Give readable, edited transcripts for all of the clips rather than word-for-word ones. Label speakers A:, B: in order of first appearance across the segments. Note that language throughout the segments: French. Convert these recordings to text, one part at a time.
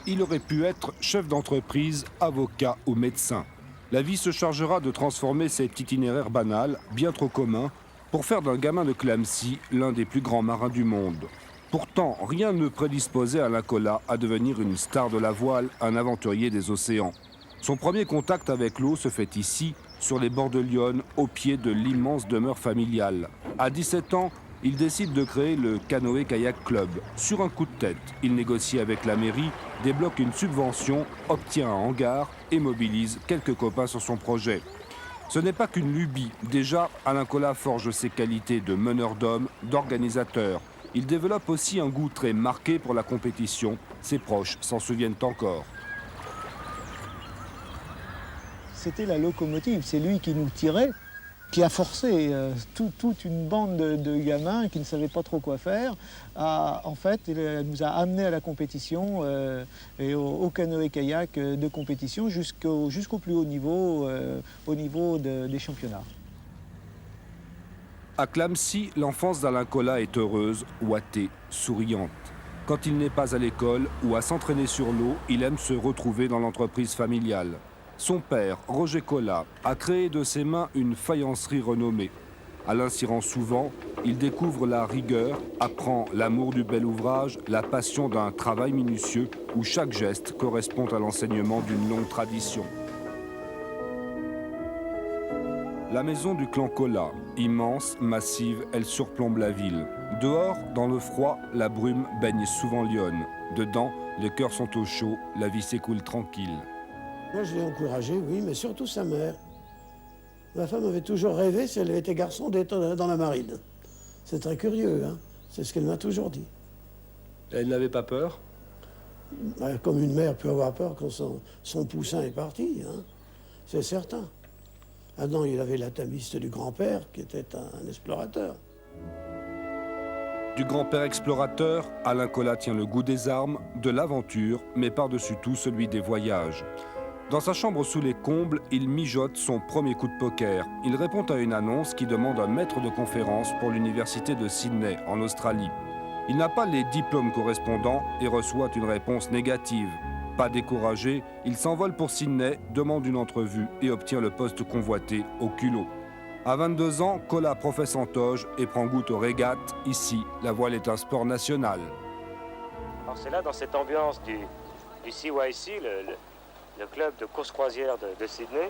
A: il aurait pu être chef d'entreprise, avocat ou médecin. La vie se chargera de transformer cet itinéraire banal, bien trop commun, pour faire d'un gamin de Clamecy l'un des plus grands marins du monde. Pourtant, rien ne prédisposait Alain Colas à devenir une star de la voile, un aventurier des océans. Son premier contact avec l'eau se fait ici, sur les bords de l'Yonne, au pied de l'immense demeure familiale. À 17 ans, il décide de créer le Canoë Kayak Club. Sur un coup de tête, il négocie avec la mairie, débloque une subvention, obtient un hangar et mobilise quelques copains sur son projet. Ce n'est pas qu'une lubie. Déjà, Alain Colas forge ses qualités de meneur d'hommes, d'organisateur. Il développe aussi un goût très marqué pour la compétition. Ses proches s'en souviennent encore.
B: C'était la locomotive, c'est lui qui nous tirait, qui a forcé toute une bande de gamins qui ne savaient pas trop quoi faire. En fait, il nous a amenés à la compétition et au canoë-kayak de compétition jusqu'au plus haut niveau, des championnats.
A: À Clamecy, l'enfance d'Alain Colas est heureuse, ouatée, souriante. Quand il n'est pas à l'école ou à s'entraîner sur l'eau, il aime se retrouver dans l'entreprise familiale. Son père, Roger Colas, a créé de ses mains une faïencerie renommée. Alain s'y rend souvent, il découvre la rigueur, apprend l'amour du bel ouvrage, la passion d'un travail minutieux où chaque geste correspond à l'enseignement d'une longue tradition. La maison du clan Colas, immense, massive, elle surplombe la ville. Dehors, dans le froid, la brume baigne souvent l'Yonne. Dedans, les cœurs sont au chaud, la vie s'écoule tranquille.
C: Moi, je l'ai encouragé, oui, mais surtout sa mère. Ma femme avait toujours rêvé, si elle avait été garçon, d'être dans la marine. C'est très curieux, hein. C'est ce qu'elle m'a toujours dit.
A: Elle n'avait pas peur?
C: Comme une mère peut avoir peur quand son poussin est parti, hein. C'est certain. Ah non, il avait l'ataviste du grand-père, qui était un explorateur.
A: Du grand-père explorateur, Alain Colas tient le goût des armes, de l'aventure, mais par-dessus tout celui des voyages. Dans sa chambre sous les combles, il mijote son premier coup de poker. Il répond à une annonce qui demande un maître de conférence pour l'université de Sydney, en Australie. Il n'a pas les diplômes correspondants et reçoit une réponse négative. Pas découragé, il s'envole pour Sydney, demande une entrevue et obtient le poste convoité au culot. À 22 ans, Colas professe en toge et prend goût aux régates. Ici, la voile est un sport national.
D: Alors c'est là, dans cette ambiance du CYC, le club de course croisière de Sydney,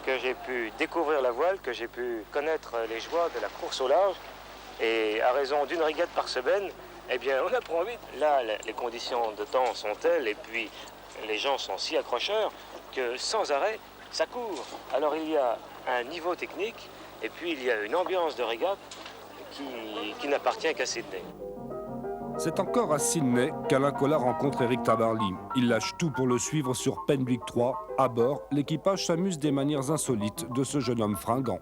D: que j'ai pu découvrir la voile, que j'ai pu connaître les joies de la course au large. Et à raison d'une régate par semaine, eh bien, on apprend vite. Là, les conditions de temps sont telles, et puis les gens sont si accrocheurs, que sans arrêt, ça court. Alors il y a un niveau technique, et puis il y a une ambiance de régate qui n'appartient qu'à Sydney.
A: C'est encore à Sydney qu'Alain Colas rencontre Éric Tabarly. Il lâche tout pour le suivre sur Penwick 3. À bord, l'équipage s'amuse des manières insolites de ce jeune homme fringant.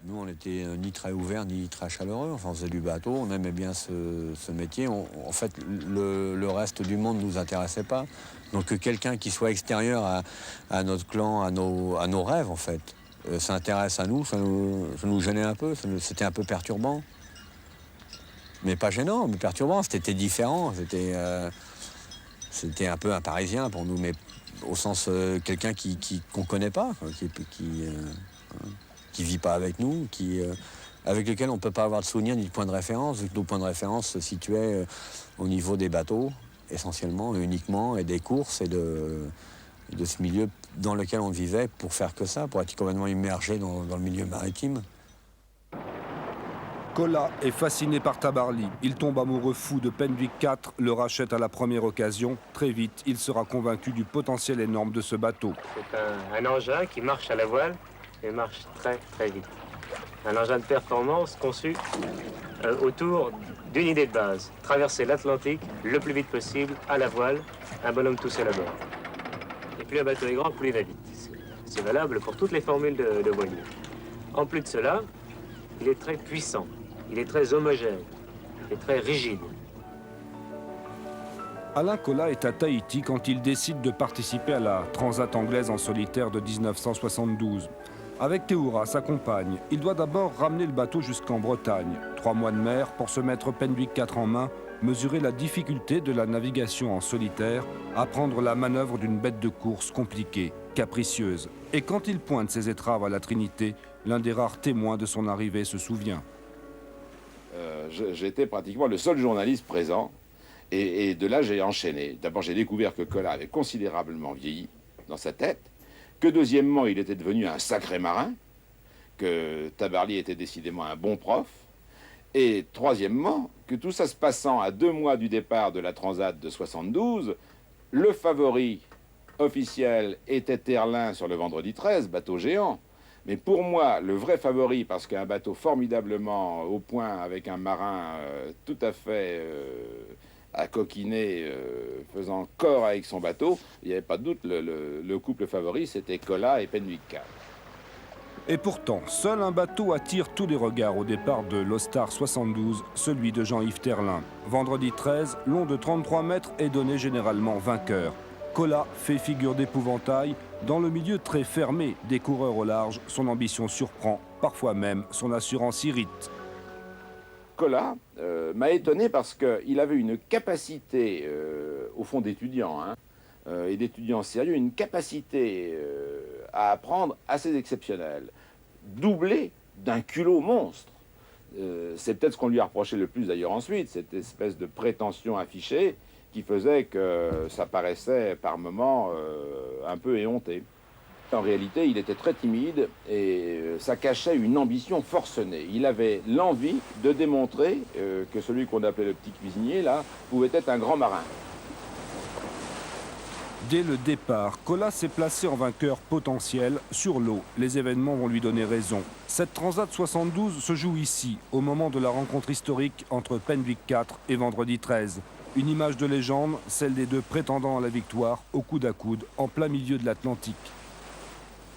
E: Nous, on n'était ni très ouverts, ni très chaleureux. Enfin, on faisait du bateau, on aimait bien ce métier. En fait, le reste du monde ne nous intéressait pas. Donc, que quelqu'un qui soit extérieur à notre clan, à nos rêves, en fait, s'intéresse à nous, ça nous gênait un peu. C'était un peu perturbant. Mais pas gênant, mais perturbant. C'était différent. C'était un peu un Parisien pour nous, mais au sens quelqu'un qu'on ne connaît pas, quoi, qui vit pas avec nous, avec lequel on ne peut pas avoir de souvenirs ni de points de référence, vu que nos points de référence se situaient au niveau des bateaux, essentiellement, uniquement, et des courses, et de ce milieu dans lequel on vivait pour faire que ça, pour être complètement immergé dans le milieu maritime.
A: Colas est fasciné par Tabarly. Il tombe amoureux fou de Penwick 4, le rachète à la première occasion. Très vite, il sera convaincu du potentiel énorme de ce bateau.
D: C'est un engin qui marche à la voile et marche très très vite. Un engin de performance conçu autour d'une idée de base. Traverser l'Atlantique le plus vite possible à la voile, un bonhomme tout seul à bord. Et plus un bateau est grand, plus il va vite. C'est valable pour toutes les formules de voilier. En plus de cela, il est très puissant. Il est très homogène, il est très rigide.
A: Alain Colas est à Tahiti quand il décide de participer à la Transat anglaise en solitaire de 1972. Avec Théoura, sa compagne, il doit d'abord ramener le bateau jusqu'en Bretagne. 3 mois de mer pour se mettre Penwick 4 en main, mesurer la difficulté de la navigation en solitaire, apprendre la manœuvre d'une bête de course compliquée, capricieuse. Et quand il pointe ses étraves à la Trinité, l'un des rares témoins de son arrivée se souvient.
F: J'étais pratiquement le seul journaliste présent, et de là j'ai enchaîné. D'abord j'ai découvert que Colas avait considérablement vieilli dans sa tête, que deuxièmement il était devenu un sacré marin, que Tabarly était décidément un bon prof, et troisièmement, que tout ça se passant à 2 mois du départ de la Transat de 72, le favori officiel était Terlin sur le vendredi 13, bateau géant. Mais pour moi, le vrai favori, parce qu'un bateau formidablement au point, avec un marin tout à fait à coquiner, faisant corps avec son bateau, il n'y avait pas de doute, le couple favori, c'était Colas et Penwick 4.
A: Et pourtant, seul un bateau attire tous les regards au départ de l'Ostar 72, celui de Jean-Yves Terlin. Vendredi 13, long de 33 mètres est donné généralement vainqueur. Colas fait figure d'épouvantail. Dans le milieu très fermé des coureurs au large, son ambition surprend, parfois même son assurance irrite.
F: Colas m'a étonné parce qu'il avait une capacité, au fond d'étudiant, et d'étudiants sérieux, une capacité à apprendre assez exceptionnelle, doublée d'un culot monstre. C'est peut-être ce qu'on lui a reproché le plus d'ailleurs ensuite, cette espèce de prétention affichée qui faisait que ça paraissait par moments un peu éhonté. En réalité, il était très timide et ça cachait une ambition forcenée. Il avait l'envie de démontrer que celui qu'on appelait le petit cuisinier, là, pouvait être un grand marin.
A: Dès le départ, Colas s'est placé en vainqueur potentiel sur l'eau. Les événements vont lui donner raison. Cette Transat 72 se joue ici, au moment de la rencontre historique entre Penwick 4 et Vendredi 13. Une image de légende, celle des 2 prétendants à la victoire, au coude à coude, en plein milieu de l'Atlantique.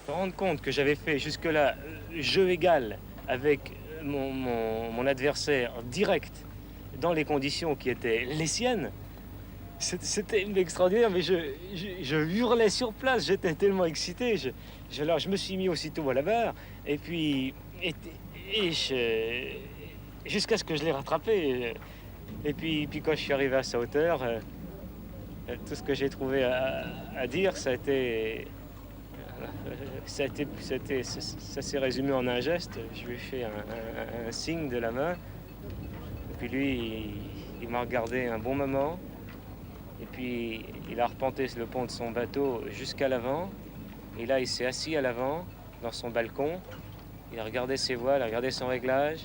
D: Me rendre compte que j'avais fait jusque-là jeu égal avec mon adversaire direct dans les conditions qui étaient les siennes, c'était extraordinaire, mais je hurlais sur place, j'étais tellement excité. Je me suis mis aussitôt à la barre, et puis jusqu'à ce que je l'ai rattrapé. Et puis quand je suis arrivé à sa hauteur, tout ce que j'ai trouvé à dire, ça s'est résumé en un geste. Je lui ai fait un signe de la main, et puis lui, il m'a regardé un bon moment. Et puis, il a arpenté le pont de son bateau jusqu'à l'avant. Et là, il s'est assis à l'avant, dans son balcon. Il a regardé ses voiles, il a regardé son réglage.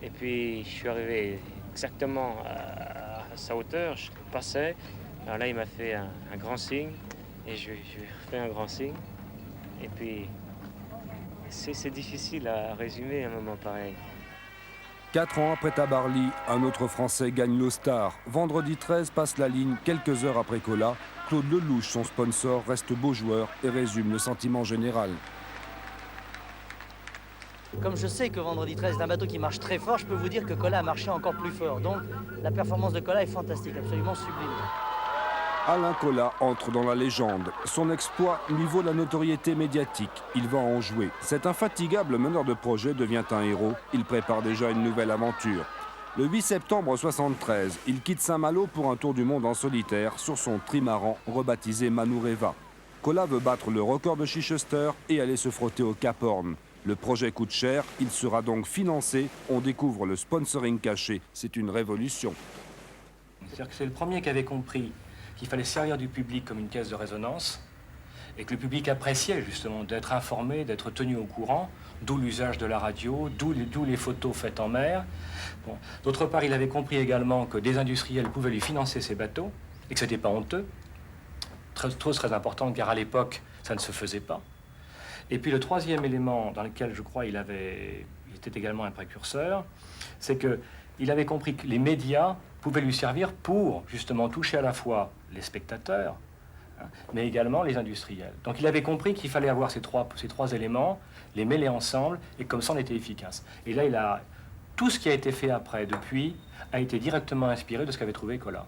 D: Et puis, je suis arrivé exactement à sa hauteur. Je passais. Alors là, il m'a fait un grand signe. Et je lui ai fait un grand signe. Et puis, c'est difficile à résumer un moment pareil.
A: 4 ans après Tabarly, un autre Français gagne l'Ostar. Vendredi 13 passe la ligne quelques heures après Colas. Claude Lelouch, son sponsor, reste beau joueur et résume le sentiment général.
G: Comme je sais que Vendredi 13 est un bateau qui marche très fort, je peux vous dire que Colas a marché encore plus fort. Donc la performance de Colas est fantastique, absolument sublime.
A: Alain Colas entre dans la légende. Son exploit lui vaut la notoriété médiatique. Il va en jouer. Cet infatigable meneur de projet devient un héros. Il prépare déjà une nouvelle aventure. Le 8 septembre 1973, il quitte Saint-Malo pour un tour du monde en solitaire sur son trimaran rebaptisé Manureva. Colas veut battre le record de Chichester et aller se frotter au Cap Horn. Le projet coûte cher, il sera donc financé. On découvre le sponsoring caché. C'est une révolution.
H: C'est-à-dire que c'est le premier qui avait compris qu'il fallait servir du public comme une caisse de résonance et que le public appréciait justement d'être informé, d'être tenu au courant, d'où l'usage de la radio, d'où les photos faites en mer. Bon. D'autre part, il avait compris également que des industriels pouvaient lui financer ses bateaux et que ce n'était pas honteux. Chose très importante, car à l'époque, ça ne se faisait pas. Et puis le troisième élément dans lequel je crois il était également un précurseur, c'est qu'il avait compris que les médias pouvaient lui servir pour justement toucher à la fois les spectateurs, mais également les industriels. Donc il avait compris qu'il fallait avoir ces trois éléments, les mêler ensemble, et comme ça on était efficace. Et là, tout ce qui a été fait après, depuis, a été directement inspiré de ce qu'avait trouvé Colas.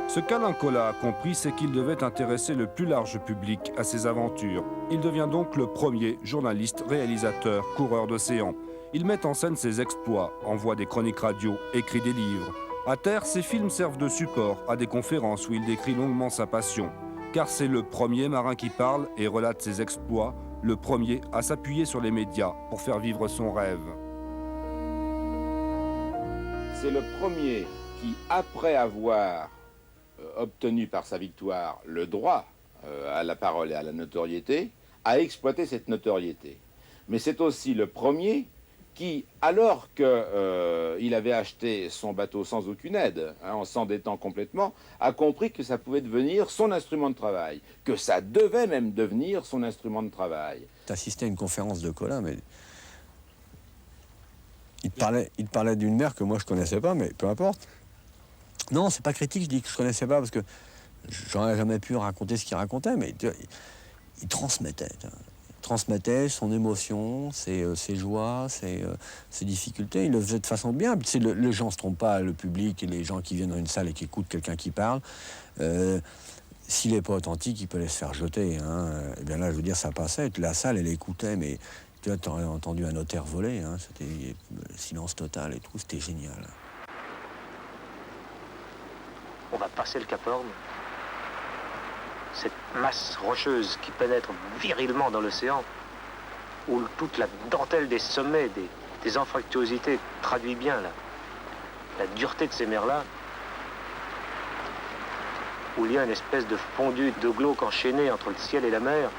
A: Ce qu'Alain Colas a compris, c'est qu'il devait intéresser le plus large public à ses aventures. Il devient donc le premier journaliste, réalisateur, coureur d'océan. Il met en scène ses exploits, envoie des chroniques radio, écrit des livres. À terre, ses films servent de support à des conférences où il décrit longuement sa passion. Car c'est le premier marin qui parle et relate ses exploits, le premier à s'appuyer sur les médias pour faire vivre son rêve.
F: C'est le premier qui, après avoir obtenu par sa victoire le droit à la parole et à la notoriété, a exploité cette notoriété. Mais c'est aussi le premier qui, alors qu'il avait acheté son bateau sans aucune aide, en s'endettant complètement, a compris que ça pouvait devenir son instrument de travail, que ça devait même devenir son instrument de travail.
E: Tu assistais à une conférence de Cola, mais il te parlait d'une mer que moi je connaissais pas, mais peu importe. Non, c'est pas critique, je dis que je connaissais pas, parce que j'aurais jamais pu raconter ce qu'il racontait, mais il transmettait son émotion, ses joies, ses difficultés. Il le faisait de façon bien. Puis, les gens ne se trompent pas, le public et les gens qui viennent dans une salle et qui écoutent quelqu'un qui parle. S'il n'est pas authentique, il peut les se faire jeter. Et bien là, je veux dire, ça passait. La salle, elle écoutait, mais tu vois, t'aurais entendu un notaire voler. C'était silence total et tout. C'était génial.
D: On va passer le Cap Horn. Cette masse rocheuse qui pénètre virilement dans l'océan, où toute la dentelle des sommets, des anfractuosités traduit bien la dureté de ces mers-là, où il y a une espèce de fondu de glauque enchaîné entre le ciel et la mer.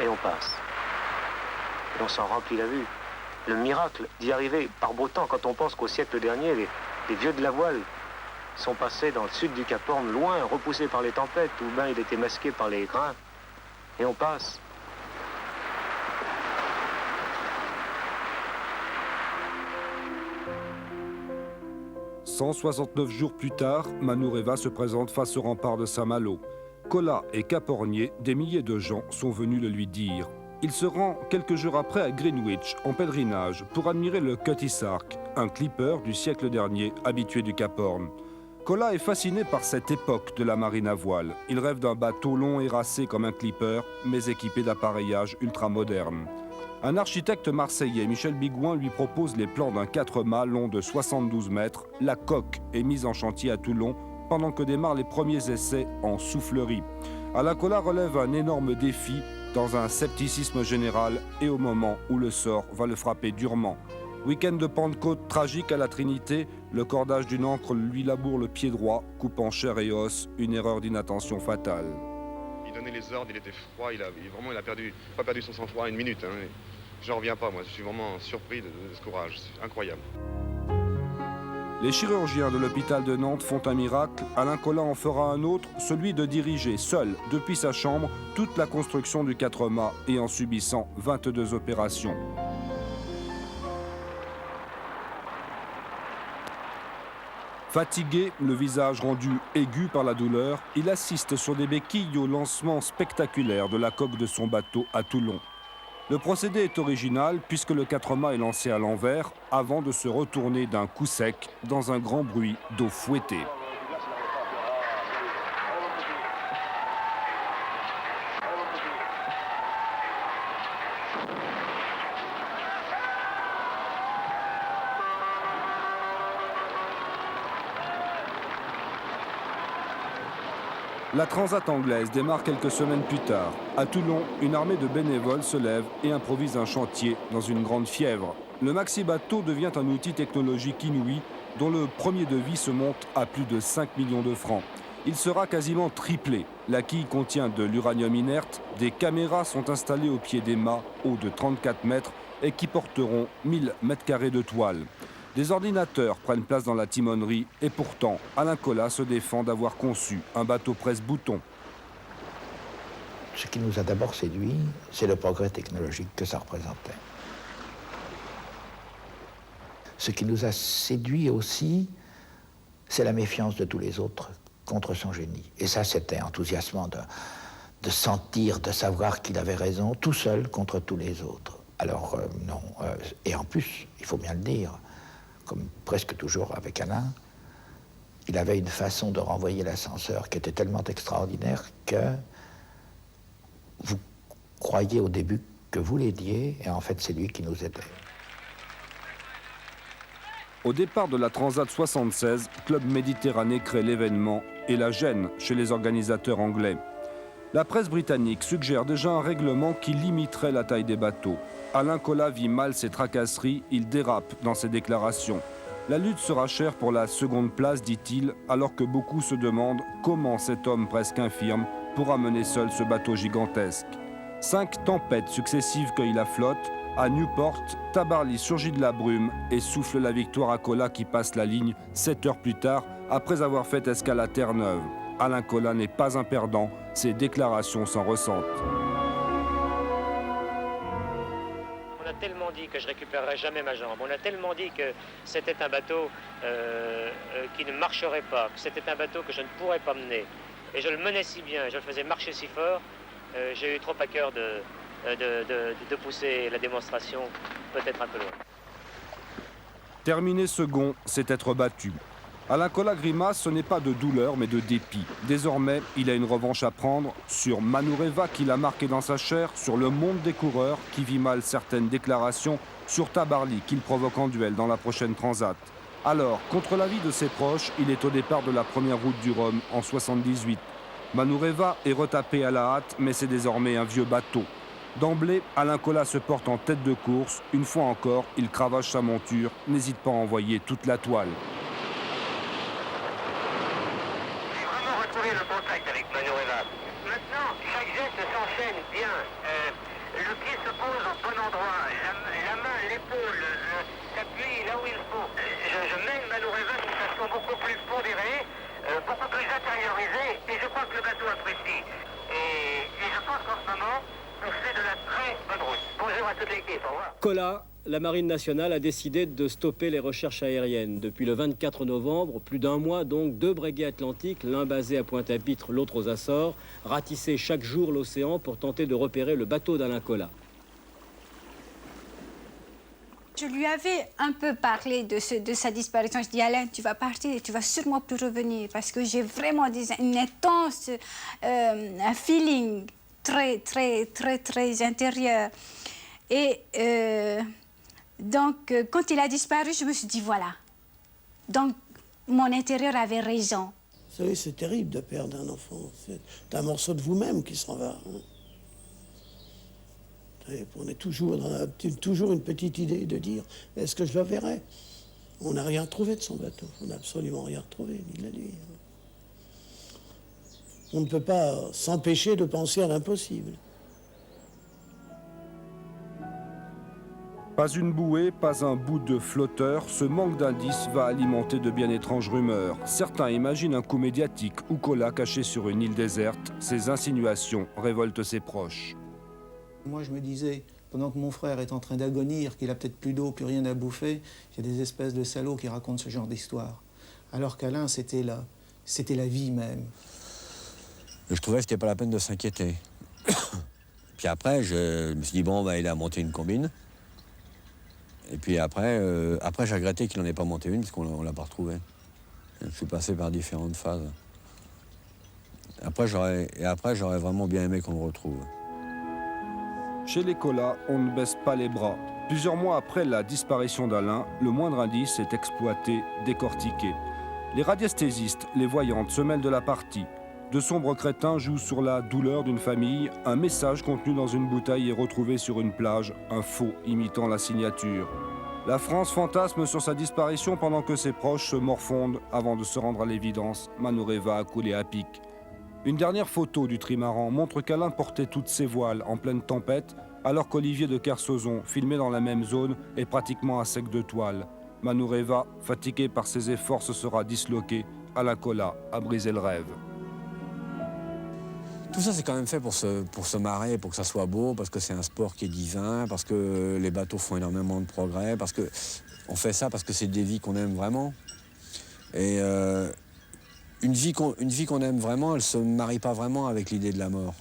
D: Et on passe. Et on s'en remplit la vue. Le miracle d'y arriver par beau temps, quand on pense qu'au siècle dernier, les vieux de la voile sont passés dans le sud du Cap Horn, loin, repoussés par les tempêtes, où ben il était masqué par les grains. Et on passe. «
A: 169 jours plus tard, Manureva se présente face au rempart de Saint-Malo. Cola et Capornier, des milliers de gens sont venus le lui dire. Il se rend quelques jours après à Greenwich, en pèlerinage, pour admirer le Cutty Sark, un clipper du siècle dernier, habitué du Cap Horn. Cola est fasciné par cette époque de la marine à voile. Il rêve d'un bateau long et racé comme un clipper, mais équipé d'appareillage ultramoderne. Un architecte marseillais, Michel Bigouin, lui propose les plans d'un 4-mâts long de 72 mètres. La coque est mise en chantier à Toulon, pendant que démarrent les premiers essais en soufflerie. Alain Cola relève un énorme défi dans un scepticisme général et au moment où le sort va le frapper durement. Week-end de Pentecôte tragique à la Trinité, le cordage d'une ancre lui laboure le pied droit, coupant chair et os, une erreur d'inattention fatale.
I: Il donnait les ordres, il était froid, il a pas perdu son sang-froid une minute. J'en reviens pas, moi, je suis vraiment surpris de ce courage, c'est incroyable.
A: Les chirurgiens de l'hôpital de Nantes font un miracle, Alain Cola en fera un autre, celui de diriger seul, depuis sa chambre, toute la construction du 4-mâts et en subissant 22 opérations. Fatigué, le visage rendu aigu par la douleur, il assiste sur des béquilles au lancement spectaculaire de la coque de son bateau à Toulon. Le procédé est original puisque le 4-mâts est lancé à l'envers avant de se retourner d'un coup sec dans un grand bruit d'eau fouettée. La Transat anglaise démarre quelques semaines plus tard. À Toulon, une armée de bénévoles se lève et improvise un chantier dans une grande fièvre. Le maxi-bateau devient un outil technologique inouï dont le premier devis se monte à plus de 5 millions de francs. Il sera quasiment triplé. La quille contient de l'uranium inerte, des caméras sont installées au pied des mâts hauts de 34 mètres et qui porteront 1000 mètres carrés de toile. Des ordinateurs prennent place dans la timonerie et pourtant, Alain Cola se défend d'avoir conçu un bateau presse-bouton.
J: Ce qui nous a d'abord séduit, c'est le progrès technologique que ça représentait. Ce qui nous a séduit aussi, c'est la méfiance de tous les autres contre son génie. Et ça, c'était enthousiasmant de sentir, de savoir qu'il avait raison, tout seul contre tous les autres. Alors, non. Et en plus, il faut bien le dire, comme presque toujours avec Alain, il avait une façon de renvoyer l'ascenseur qui était tellement extraordinaire que vous croyait au début que vous l'aidiez, et en fait c'est lui qui nous aidait.
A: Au départ de la Transat 76, Club Méditerranée crée l'événement et la gêne chez les organisateurs anglais. La presse britannique suggère déjà un règlement qui limiterait la taille des bateaux. Alain Colas vit mal ses tracasseries, il dérape dans ses déclarations. La lutte sera chère pour la seconde place, dit-il, alors que beaucoup se demandent comment cet homme presque infirme pourra mener seul ce bateau gigantesque. 5 tempêtes successives cueillent la flotte. À Newport, Tabarly surgit de la brume et souffle la victoire à Colas qui passe la ligne 7 heures plus tard après avoir fait escale à Terre-Neuve. Alain Colas n'est pas un perdant, ses déclarations s'en ressentent.
D: On a tellement dit que je récupérerais jamais ma jambe, on a tellement dit que c'était un bateau qui ne marcherait pas, que c'était un bateau que je ne pourrais pas mener. Et je le menais si bien, je le faisais marcher si fort, j'ai eu trop à cœur de pousser la démonstration peut-être un peu loin.
A: Terminer second, c'est être battu. Alain Colas grimace, ce n'est pas de douleur mais de dépit. Désormais, il a une revanche à prendre sur Manureva qui l'a marqué dans sa chair, sur le monde des coureurs qui vit mal certaines déclarations, sur Tabarly qu'il provoque en duel dans la prochaine Transat. Alors, contre l'avis de ses proches, il est au départ de la première route du Rhum en 78. Manureva est retapé à la hâte, mais c'est désormais un vieux bateau. D'emblée, Alain Colas se porte en tête de course. Une fois encore, il cravache sa monture, n'hésite pas à envoyer toute la toile.
K: J'ai vraiment retrouvé le contact avec Manureva. Maintenant, chaque geste s'enchaîne bien. Le pied se pose au bon endroit. La main, l'épaule s'appuie là où il faut. Je mène Manureva d'une façon beaucoup plus pondérée, beaucoup plus intériorisée, et je crois que le bateau apprécie. Et je pense qu'en ce moment, on fait de la très bonne route. Bonjour à toute l'équipe, au revoir.
L: Colas, la Marine nationale a décidé de stopper les recherches aériennes. Depuis le 24 novembre, plus d'un mois donc, 2 brigades atlantiques, l'un basé à Pointe-à-Pitre, l'autre aux Açores, ratissaient chaque jour l'océan pour tenter de repérer le bateau d'Alain Colas.
M: Je lui avais un peu parlé de sa disparition. Je dis, Alain, tu vas partir et tu vas sûrement plus revenir parce que j'ai vraiment une intense un feeling très intérieur. Et donc, quand il a disparu, je me suis dit, voilà. Donc, mon intérieur avait raison.
C: Vous savez, c'est terrible de perdre un enfant. C'est un morceau de vous-même qui s'en va. Hein. On est toujours une petite idée de dire, est-ce que je le verrai? On n'a rien retrouvé de son bateau. On n'a absolument rien retrouvé, ni de la nuit. On ne peut pas s'empêcher de penser à l'impossible.
A: Pas une bouée, pas un bout de flotteur, ce manque d'indices va alimenter de bien étranges rumeurs. Certains imaginent un coup médiatique ou Colas caché sur une île déserte. Ces insinuations révoltent ses proches.
B: Moi, je me disais, pendant que mon frère est en train d'agonir, qu'il a peut-être plus d'eau, plus rien à bouffer, il y a des espèces de salauds qui racontent ce genre d'histoire. Alors qu'Alain, c'était la vie même.
E: Je trouvais que c'était pas la peine de s'inquiéter. Puis après, je me suis dit, bon, il a monté une combine. Et puis après j'ai regretté qu'il n'en ait pas monté une, parce qu'on ne l'a pas retrouvé. Je suis passé par différentes phases. Après, j'aurais vraiment bien aimé qu'on le retrouve.
A: Chez les Colas, on ne baisse pas les bras. Plusieurs mois après la disparition d'Alain, le moindre indice est exploité, décortiqué. Les radiesthésistes, les voyantes, se mêlent de la partie. De sombres crétins jouent sur la douleur d'une famille. Un message contenu dans une bouteille est retrouvé sur une plage, un faux imitant la signature. La France fantasme sur sa disparition pendant que ses proches se morfondent avant de se rendre à l'évidence. Manureva a coulé à pic. Une dernière photo du trimaran montre qu'Alain portait toutes ses voiles en pleine tempête, alors qu'Olivier de Kersauzon, filmé dans la même zone, est pratiquement à sec de toile. Manureva, fatigué par ses efforts, se sera disloqué. Alain Colas a brisé le rêve.
E: Tout ça, c'est quand même fait pour se marrer, pour que ça soit beau, parce que c'est un sport qui est divin, parce que les bateaux font énormément de progrès, parce que on fait ça parce que c'est des vies qu'on aime vraiment. Et une vie qu'on aime vraiment, elle se marie pas vraiment avec l'idée de la mort,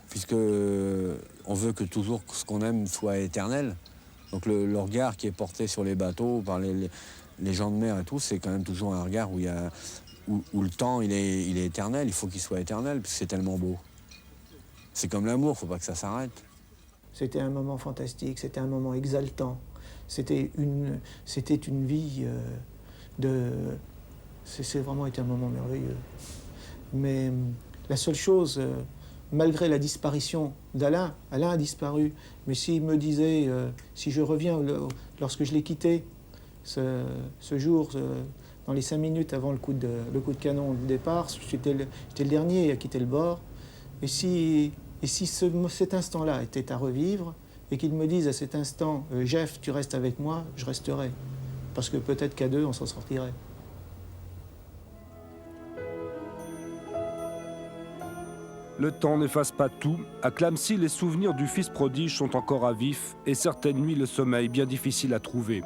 E: puisque on veut que toujours ce qu'on aime soit éternel. Donc le regard qui est porté sur les bateaux par les gens de mer et tout, c'est quand même toujours un regard où le temps il est éternel, il faut qu'il soit éternel, parce que c'est tellement beau. C'est comme l'amour, faut pas que ça s'arrête.
B: C'était un moment fantastique, c'était un moment exaltant. C'était une vie c'est vraiment été un moment merveilleux. Mais la seule chose, malgré la disparition d'Alain, Alain a disparu, mais s'il me disait, si je reviens lorsque je l'ai quitté, ce jour, dans les 5 minutes avant le coup de canon du départ, j'étais le dernier à quitter le bord. Et si cet instant-là était à revivre, et qu'il me dise à cet instant, Jeff, tu restes avec moi, je resterai. Parce que peut-être qu'à deux, on s'en sortirait.
A: Le temps n'efface pas tout. À Clamecy, les souvenirs du fils prodige sont encore à vif et certaines nuits, le sommeil bien difficile à trouver.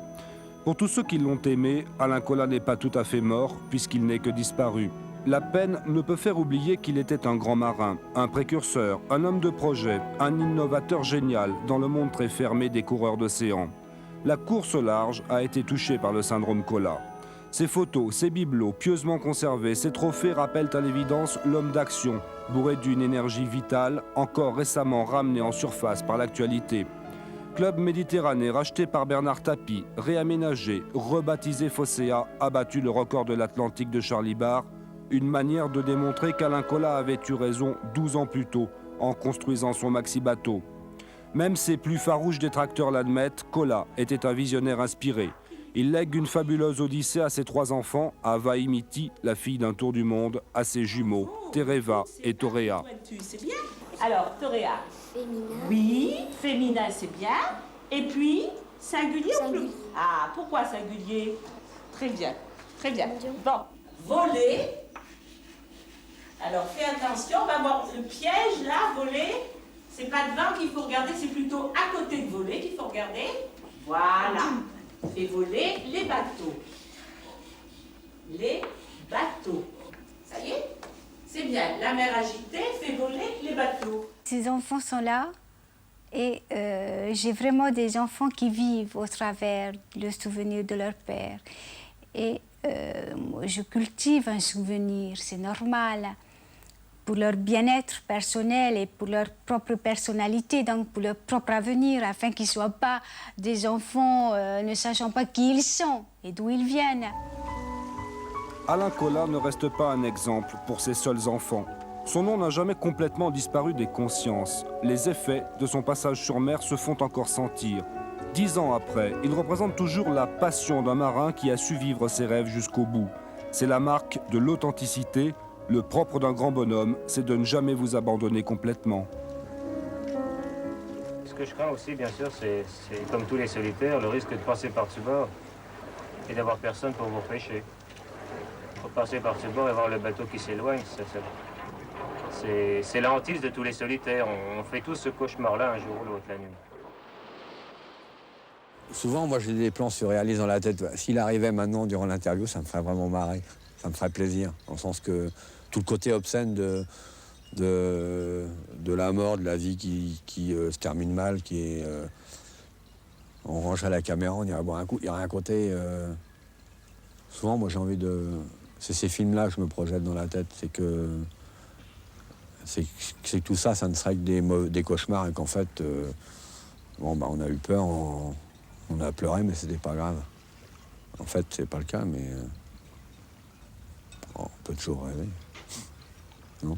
A: Pour tous ceux qui l'ont aimé, Alain Colas n'est pas tout à fait mort puisqu'il n'est que disparu. La peine ne peut faire oublier qu'il était un grand marin, un précurseur, un homme de projet, un innovateur génial dans le monde très fermé des coureurs d'océan. La course au large a été touchée par le syndrome Colas. Ses photos, ses bibelots, pieusement conservés, ses trophées rappellent à l'évidence l'homme d'action, bourré d'une énergie vitale, encore récemment ramené en surface par l'actualité. Club Méditerranée racheté par Bernard Tapie, réaménagé, rebaptisé Phocéa, a battu le record de l'Atlantique de Charlie Barr, une manière de démontrer qu'Alain Colas avait eu raison 12 ans plus tôt en construisant son maxi-bateau. Même ses plus farouches détracteurs l'admettent, Colas était un visionnaire inspiré. Il lègue une fabuleuse odyssée à ses 3 enfants, à Vaimiti, la fille d'un tour du monde, à ses jumeaux, Tereva et Toréa.
N: C'est bien. Alors, Toréa. Féminin. Oui, féminin, c'est bien. Et puis, singulier ou plus? Ah, pourquoi singulier? Très bien, très bien. Bon, voler. Alors, fais attention, on va voir le piège, là, voler. C'est pas devant qu'il faut regarder, c'est plutôt à côté de voler qu'il faut regarder. Voilà. Fais voler les bateaux. Les bateaux. Ça y est? C'est bien. La mer agitée fait voler les bateaux.
M: Ces enfants sont là et j'ai vraiment des enfants qui vivent au travers le souvenir de leur père. Et je cultive un souvenir, c'est normal, pour leur bien-être personnel et pour leur propre personnalité, donc pour leur propre avenir, afin qu'ils ne soient pas des enfants ne sachant pas qui ils sont et d'où ils viennent.
A: Alain Colas ne reste pas un exemple pour ses seuls enfants. Son nom n'a jamais complètement disparu des consciences. Les effets de son passage sur mer se font encore sentir. 10 ans après, il représente toujours la passion d'un marin qui a su vivre ses rêves jusqu'au bout. C'est la marque de l'authenticité. Le propre d'un grand bonhomme, c'est de ne jamais vous abandonner complètement.
D: Ce que je crains aussi, bien sûr, c'est comme tous les solitaires, le risque de passer par-dessus bord et d'avoir personne pour vous repêcher. Pour passer par-dessus bord et voir le bateau qui s'éloigne, c'est la hantise de tous les solitaires. On fait tous ce cauchemar-là un jour ou l'autre, la nuit.
E: Souvent, moi, j'ai des plans surréalistes dans la tête. S'il arrivait maintenant, durant l'interview, ça me ferait vraiment marrer. Ça me ferait plaisir, dans le sens que tout le côté obscène de la mort, de la vie qui se termine mal, qui est... on rangerait la caméra, on irait boire un coup. Il y aurait un côté... souvent, moi, j'ai envie de... C'est ces films-là que je me projette dans la tête. C'est que tout ça, ça ne serait que des cauchemars et qu'en fait, on a eu peur, on a pleuré, mais c'était pas grave. En fait, c'est pas le cas, mais on peut toujours rêver. Non ?